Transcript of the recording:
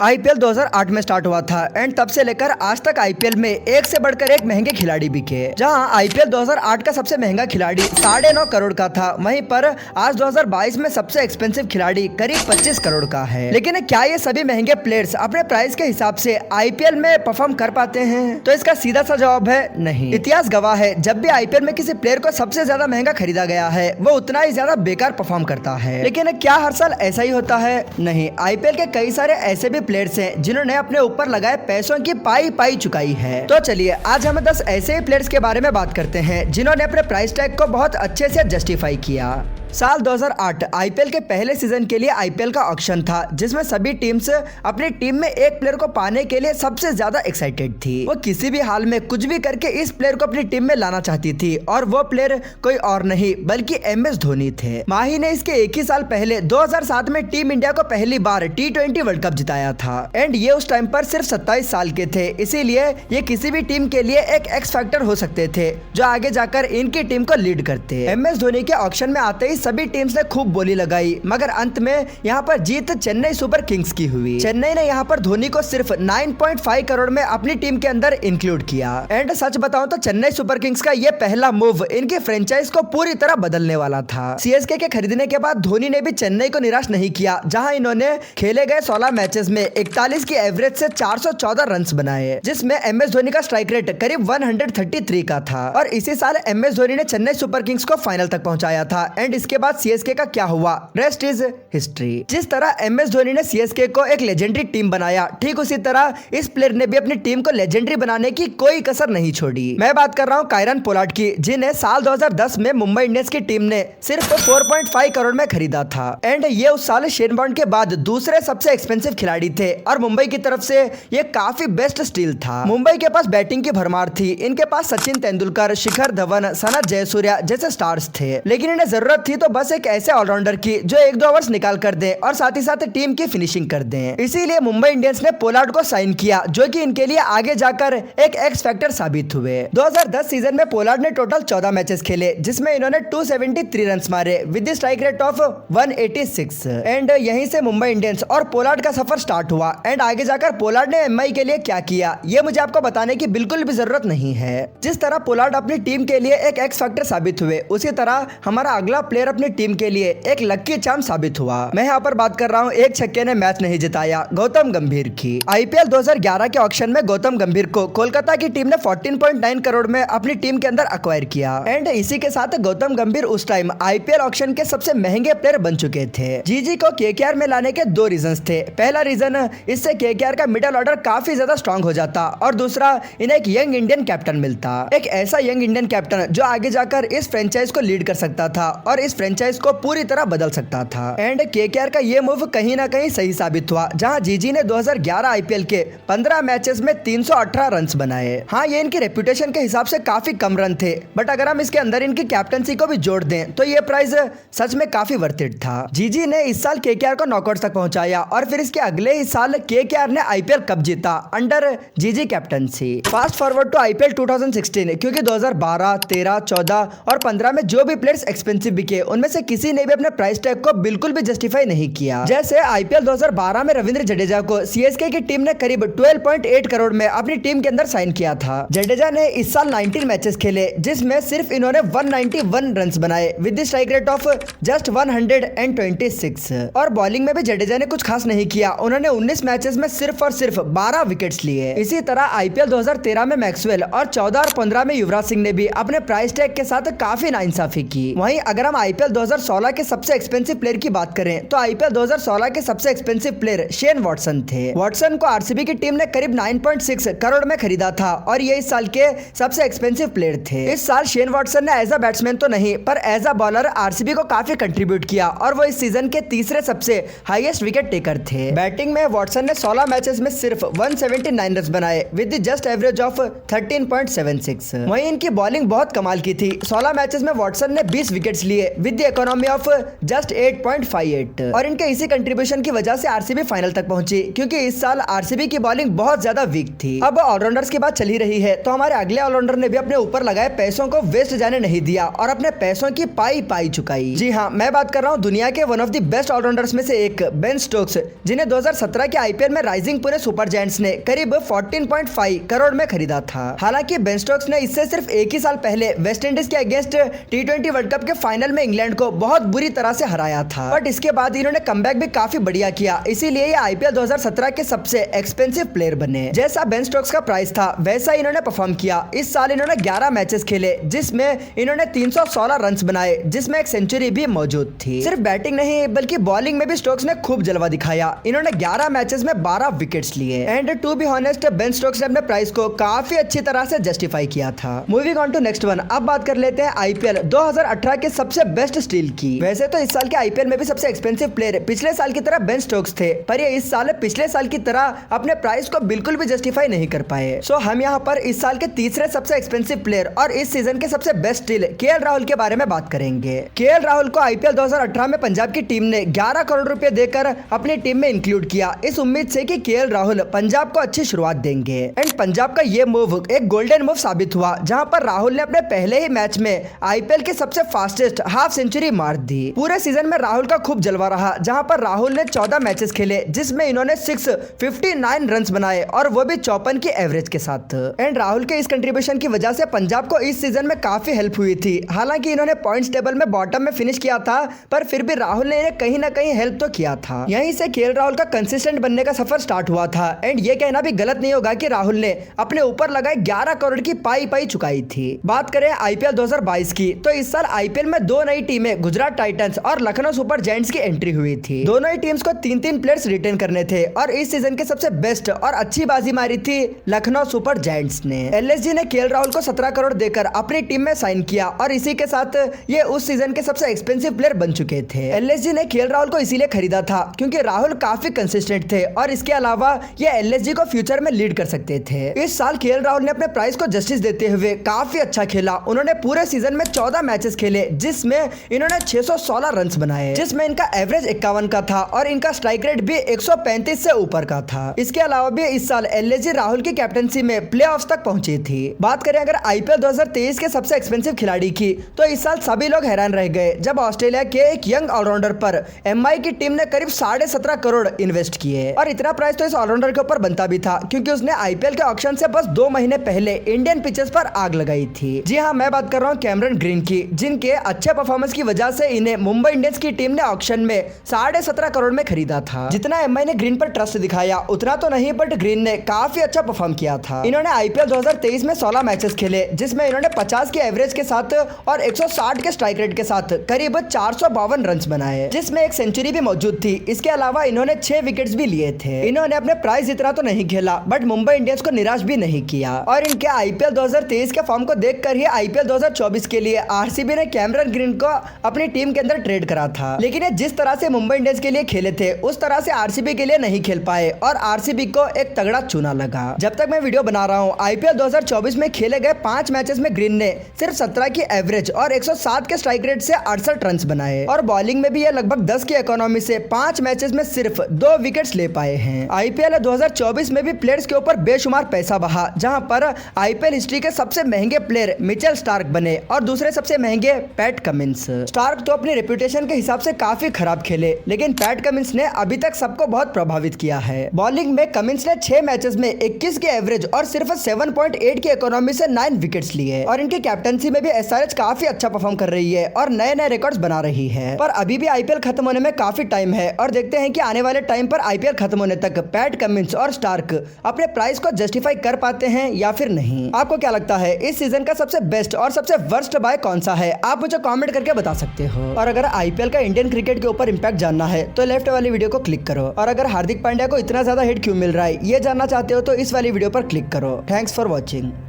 IPL 2008 में start हुआ था एंड तब से लेकर आज तक आईपीएल में एक से बढ़कर एक महंगे खिलाड़ी बिके। जहां आईपीएल 2008 का सबसे महंगा खिलाड़ी 9.5 करोड़ का था, वहीं पर आज 2022 में सबसे एक्सपेंसिव खिलाड़ी करीब 25 करोड़ का है। लेकिन क्या ये सभी महंगे प्लेयर्स अपने प्राइस के हिसाब से आईपीएल में परफॉर्म कर पाते हैं? तो इसका सीधा सा जवाब है नहीं। इतिहास गवाह है, जब भी आईपीएल में किसी प्लेयर को सबसे ज्यादा महंगा खरीदा गया है वो उतना ही ज्यादा बेकार परफॉर्म करता है। लेकिन क्या हर साल ऐसा ही होता है? नहीं। आईपीएल के कई सारे ऐसे भी प्लेयर्स हैं जिन्होंने अपने ऊपर लगाए पैसों की पाई चुकाई है। तो चलिए आज हम 10 ऐसे ही प्लेयर्स के बारे में बात करते हैं जिन्होंने अपने प्राइस टैग को बहुत अच्छे से जस्टिफाई किया। साल 2008 आईपीएल के पहले सीजन के लिए आईपीएल का ऑक्शन था, जिसमें सभी टीम्स अपनी टीम में एक प्लेयर को पाने के लिए सबसे ज्यादा एक्साइटेड थी। वो किसी भी हाल में कुछ भी करके इस प्लेयर को अपनी टीम में लाना चाहती थी और वो प्लेयर कोई और नहीं बल्कि एमएस धोनी थे। माही ने इसके एक ही साल पहले 2007 में टीम इंडिया को पहली बार T20 वर्ल्ड कप जिताया था एंड ये उस टाइम पर सिर्फ 27 साल के थे, इसीलिए ये किसी भी टीम के लिए एक एक्स फैक्टर हो सकते थे जो आगे जाकर इनकी टीम को लीड करते। एमएस धोनी के ऑक्शन में आते ही सभी टीम्स ने खूब बोली लगाई, मगर अंत में यहाँ पर जीत चेन्नई सुपर किंग्स की हुई। चेन्नई ने यहाँ पर धोनी को सिर्फ 9.5 करोड़ में अपनी टीम के अंदर इंक्लूड किया एंड सच बताऊं तो चेन्नई सुपर किंग्स का ये पहला मूव इनकी फ्रेंचाइज को पूरी तरह बदलने वाला था। सीएसके के खरीदने के बाद धोनी ने भी चेन्नई को निराश नहीं किया, जहाँ इन्होंने खेले गए 16 मैचेस में 41 की एवरेज से 414 रन बनाए, जिसमें एमएस धोनी का स्ट्राइक रेट करीब 133 का था। और इसी साल एमएस धोनी ने चेन्नई सुपर किंग्स को फाइनल तक पहुंचाया था एंड इसके बाद सीएसके का क्या हुआ, रेस्ट इज हिस्ट्री। जिस तरह एमएस धोनी ने सीएसके को एक लेजेंडरी टीम बनाया, ठीक उसी तरह इस प्लेयर ने भी अपनी टीम को लेजेंडरी बनाने की कोई कसर नहीं छोड़ी। मैं बात कर रहा हूँ कायरन पोलार्ड की, जिन्हें साल 2010 में मुंबई इंडियंस की टीम ने सिर्फ 4.5 करोड़ में खरीदा था एंड ये उस साल शेन बॉन्ड के बाद दूसरे सबसे एक्सपेंसिव खिलाड़ी थे और मुंबई की तरफ से ये काफी बेस्ट स्टील था। मुंबई के पास बैटिंग की भरमार थी, इनके पास सचिन तेंदुलकर, शिखर धवन, सनत जयसूर्या जैसे स्टार्स थे, लेकिन इन्हें जरूरत थी तो बस एक ऐसे ऑलराउंडर की जो 1-2 ओवर्स निकाल कर दे और साथ ही साथ टीम की फिनिशिंग कर दे। इसीलिए मुंबई इंडियंस ने पोलार्ड को साइन किया, जो कि इनके लिए आगे जाकर एक एक्स फैक्टर साबित हुए। 2010 सीजन में पोलार्ड ने टोटल 14 मैचेस खेले, जिसमें इन्होंने 273 रन मारे with strike rate of 186 and यहीं से मुंबई इंडियंस और पोलार्ड का सफर स्टार्ट हुआ एंड आगे जाकर पोलार्ड ने एमआई के लिए क्या किया ये मुझे आपको बताने की बिल्कुल भी जरूरत नहीं है। जिस तरह पोलार्ड अपनी टीम के लिए एक एक्स फैक्टर साबित हुए, उसी तरह हमारा अगला प्लेयर अपनी टीम के लिए एक लकी चार्म साबित हुआ। मैं यहाँ पर बात कर रहा हूँ एक छक्के ने मैच नहीं जिताया, गौतम गंभीर की। आईपीएल 2011 के ऑक्शन में गौतम गंभीर को कोलकाता की टीम ने 14.9 करोड़ में अपनी टीम के अंदर एक्वायर किया एंड इसी के साथ गौतम गंभीर उस टाइम आईपीएल ऑक्शन के सबसे महंगे प्लेयर बन चुके थे। जीजी को केकेआर में लाने के 2 रीजंस थे। पहला रीजन, इससे केकेआर का मिडिल ऑर्डर काफी ज्यादा स्ट्रांग हो जाता और दूसरा, इन्हें एक यंग इंडियन कैप्टन मिलता, एक ऐसा यंग इंडियन कैप्टन जो आगे जाकर इस फ्रेंचाइज को लीड कर सकता था और इस फ्रेंचाइज को पूरी तरह बदल सकता था एंड केकेआर का ये मूव कहीं ना कहीं सही साबित हुआ, जहां जीजी ने 2011 आईपीएल के 15 मैचेस में 318 रन बनाए। हाँ, ये इनकी रेपुटेशन के हिसाब से काफी कम रन थे, बट अगर हम इसके अंदर इनकी कैप्टनसी को भी जोड़ दें तो ये प्राइस सच में काफी वर्थ इट था। जीजी ने इस साल केकेआर को नॉकआउट तक पहुंचाया और फिर इसके अगले ही साल केकेआर ने आईपीएल कप जीता under GG captaincy. Fast forward to IPL 2016, क्योंकि 2012, 13, 14 और 15 में जो भी प्लेयर्स एक्सपेंसिव बिके, उनमें से किसी ने भी अपने प्राइस टैग को बिल्कुल भी जस्टिफाई नहीं किया। जैसे आईपीएल 2012 में रविंद्र जडेजा को सीएसके की टीम ने करीब 12.8 करोड़ में अपनी टीम के अंदर साइन किया था। जडेजा ने इस साल 19 मैचेस खेले, जिसमें सिर्फ इन्होंने 191 रन बनाए with strike rate of just 126 और बॉलिंग में भी जडेजा ने कुछ खास नहीं किया, उन्होंने 19 मैचेस में सिर्फ और सिर्फ 12 विकेट्स लिए। इसी तरह आईपीएल 2013 में मैक्सवेल और 14 और 15 में युवराज सिंह ने भी अपने प्राइस टैग के साथ काफी नाइंसाफी की। वहीं अगर हम आईपीएल 2016 के सबसे एक्सपेंसिव प्लेयर की बात करें तो आईपीएल 2016 के सबसे एक्सपेंसिव प्लेयर शेन वॉटसन थे। वॉटसन को आरसीबी की टीम ने करीब 9.6 करोड़ में खरीदा था और ये इस साल के सबसे एक्सपेंसिव प्लेयर थे। इस साल शेन वॉटसन ने एज अ बैट्समैन तो नहीं पर एज अ बॉलर आरसीबी को काफी कंट्रीब्यूट किया और वो इस सीजन के तीसरे सबसे हाईएस्ट विकेट टेकर थे। बैटिंग में वॉटसन ने 16 मैचेस में सिर्फ 179 रन बनाए विद जस्ट एवरेज ऑफ 13.76। वहीं इनकी बॉलिंग बहुत कमाल की थी। 16 मैचेस में वॉटसन ने 20 विकेट्स लिए with the economy of just 8.58 और इनके इसी कंट्रीब्यूशन की वजह से आरसीबी फाइनल तक पहुंची, क्योंकि इस साल आरसीबी की बॉलिंग बहुत ज्यादा वीक थी। अब ऑलराउंडर्स की बात चल ही रही है तो हमारे अगले ऑलराउंडर ने भी अपने ऊपर लगाए पैसों को वेस्ट जाने नहीं दिया और अपने पैसों की पाई चुकाई। जी हाँ, मैं बात कर रहा हूँ दुनिया के one of the best allrounders में से एक बेन स्टोक्स, जिन्हें 2017 के आईपीएल में राइजिंग पुणे सुपर जायंट्स ने करीब 14.5 करोड़ में खरीदा था। हालांकि बेन स्टोक्स ने इससे सिर्फ एक ही साल पहले वेस्ट इंडीज के अगेंस्ट T20 वर्ल्ड कप के फाइनल में इंग्लैंड को बहुत बुरी तरह से हराया था, बट इसके बाद इन्होंने कमबैक भी काफी बढ़िया किया, इसीलिए ये आईपीएल 2017 के सबसे एक्सपेंसिव प्लेयर बने। जैसा बेन स्टोक्स का प्राइस था वैसा इन्होंने परफॉर्म किया। इस साल इन्होंने 11 मैचेस खेले जिसमें इन्होंने 316 रन बनाए, जिसमें एक सेंचुरी भी मौजूद थी। सिर्फ बैटिंग नहीं बल्कि बॉलिंग में भी स्टोक्स ने खूब जलवा दिखाया। इन्होंने 11 मैचेस में 12 विकेट्स लिए and to be honest Ben Stokes ने अपने प्राइस को काफी अच्छी तरह से जस्टिफाई किया था। Moving on to next one, अब बात कर लेते हैं आईपीएल 2018 के सबसे बेस्ट स्टील की। वैसे तो इस साल के आईपीएल में भी सबसे एक्सपेंसिव प्लेयर पिछले साल की तरह बेन स्टोक्स थे, पर ये इस साल पिछले साल की तरह अपने प्राइस को बिल्कुल भी जस्टिफाई नहीं कर पाए। सो हम यहाँ पर इस साल के तीसरे सबसे एक्सपेंसिव प्लेयर और इस सीजन के सबसे बेस्ट स्टील केएल राहुल के बारे में बात करेंगे। केएल राहुल को आईपीएल 2018 में पंजाब की टीम ने 11 करोड़ रुपए देकर अपनी टीम में इंक्लूड किया, इस उम्मीद से कि केएल राहुल पंजाब को अच्छी शुरुआत देंगे। एंड पंजाब का ये मूव एक गोल्डन मूव साबित हुआ, जहां पर राहुल ने अपने पहले ही मैच में आईपीएल की सबसे फास्टेस्ट हाफ सेंचुरी मार दी। पूरे सीजन में राहुल का खूब जलवा रहा, जहां पर राहुल ने 14 मैचेस खेले जिसमें इन्होंने 659 रन बनाए और वो भी 54 की एवरेज के साथ। एंड राहुल के इस कंट्रीब्यूशन की वजह से पंजाब को इस सीजन में काफी हेल्प हुई थी। हालांकि इन्होंने पॉइंट्स टेबल में बॉटम में फिनिश किया था, पर फिर भी राहुल ने इन्हें कहीं ना कहीं हेल्प तो किया था। यहीं से केएल राहुल का कंसिस्टेंट बनने का सफर स्टार्ट हुआ था। एंड ये कहना भी गलत नहीं होगा कि राहुल ने अपने ऊपर लगाए 11 करोड़ की पाई चुकाई थी। बात करें आईपीएल 2022 की तो इस साल आईपीएल में दो नई टीमें गुजरात टाइटंस और लखनऊ सुपर जायंट्स की एंट्री हुई थी। दोनों ही टीम्स को 3-3 प्लेयर्स रिटेन करने थे और इस सीजन के सबसे बेस्ट और अच्छी बाजी मारी थी लखनऊ सुपर जायंट्स ने। एलएसजी ने केएल राहुल को 17 करोड़ देकर अपनी टीम में साइन किया और इसी के साथ ये उस सीजन के सबसे एक्सपेंसिव प्लेयर बन चुके थे। एलएसजी ने केएल राहुल को इसीलिए खरीदा था क्योंकि राहुल काफी कंसिस्टेंट थे और इसके अलावा ये एलएसजी को फ्यूचर में लीड कर सकते थे। इस साल केएल राहुल ने अपने प्राइस को जस्टिस देते हुए काफी अच्छा खेला। उन्होंने पूरे सीजन में 14 मैचेस खेले जिसमें इन्होंने 616 रन बनाए, जिसमें इनका एवरेज 51 का था और इनका स्ट्राइक रेट भी 135 से ऊपर का था। इसके अलावा भी इस साल एलएसजी राहुल की कैप्टनसी में प्लेऑफ्स तक पहुंची थी। बात करें अगर आईपीएल 2023 के सबसे एक्सपेंसिव खिलाड़ी की तो इस साल सभी लोग हैरान रह गए जब ऑस्ट्रेलिया के एक यंग ऑलराउंडर पर एमआई की टीम ने करीब 17.5 करोड़ इन्वेस्ट किए। और इतना प्राइस तो इस ऑलराउंडर के ऊपर बनता भी था क्योंकि उसने आईपीएल के ऑक्शन से बस 2 महीने पहले इंडियन पिचेस पर आग लगाई थी। जी हाँ, मैं बात कर रहा हूँ कैमरन ग्रीन की, जिनके अच्छे परफॉर्मेंस की वजह से इन्हें मुंबई इंडियंस की टीम ने ऑक्शन में 17.5 करोड़ में खरीदा था। जितना एमआई ने ग्रीन पर ट्रस्ट दिखाया उतना तो नहीं, बट ग्रीन ने काफी अच्छा परफॉर्म किया था। इन्होंने आईपीएल 2023 में 16 मैचेस खेले जिसमें इन्होंने 50 की एवरेज के साथ और 160 के स्ट्राइक रेट के साथ करीब 452 रन बनाए, जिसमें एक सेंचुरी भी मौजूद थी। इसके अलावा इन्होंने 6 विकेट्स भी लिए थे। इन्होंने अपने प्राइस इतना तो नहीं खेला बट मुंबई इंडियंस को निराश भी नहीं किया और इनके आईपीएल 2023 के फॉर्म को देखकर ही आईपीएल 2024 के लिए आरसीबी ने कैमरन ग्रीन को अपनी टीम के अंदर ट्रेड करा था। लेकिन ये जिस तरह से मुंबई इंडियंस के लिए खेले थे उस तरह से आरसीबी के लिए नहीं खेल पाए और आरसीबी को एक तगड़ा चूना लगा। जब तक मैं वीडियो बना रहा हूँ आईपीएल 2024 में खेले गए 5 मैचेस में ग्रीन ने सिर्फ 17 की एवरेज और 107 के स्ट्राइक रेट से 68 रन बनाए और बॉलिंग में भी ये लगभग 10 की इकोनॉमी से 5 मैचेस में सिर्फ 2 विकेट्स ले पाए हैं। आईपीएल 2024 में भी प्लेयर्स के ऊपर बेशुमार पैसा बहा, जहां पर आईपीएल हिस्ट्री के सबसे महंगे प्लेयर मिचेल स्टार्क बने और दूसरे सबसे महंगे पैट कमिंस। स्टार्क तो अपनी रेपुटेशन के हिसाब से काफी खराब खेले, लेकिन पैट कमिंस ने अभी तक सबको बहुत प्रभावित किया है। बॉलिंग में कमिंस ने 6 मैचेस में 21 की एवरेज और सिर्फ 7.8 की इकोनॉमी से 9 विकेट्स लिए और इनकी कैप्टनसी में भी एसआरएच काफी अच्छा परफॉर्म कर रही है और नए नए रिकॉर्ड्स बना रही है। पर अभी भी आईपीएल खत्म होने में काफी टाइम है और देखते हैं कि आने वाले टाइम पर आईपीएल खत्म होने तक पैट कमिंस और स्टार्क अपने प्राइस को जस्टिफाई कर पाते हैं या फिर नहीं। आपको क्या लगता है इस सीजन का सबसे बेस्ट और सबसे वर्स्ट बाय कौन सा है? आप मुझे कमेंट करके बता सकते हो। और अगर आईपीएल का इंडियन क्रिकेट के ऊपर इंपैक्ट जानना है तो लेफ्ट वाली वीडियो को क्लिक करो और अगर हार्दिक पांड्या को इतना ज्यादा हिट क्यों मिल रहा है ये जानना चाहते हो तो इस वाली वीडियो पर क्लिक करो। Thanks for watching.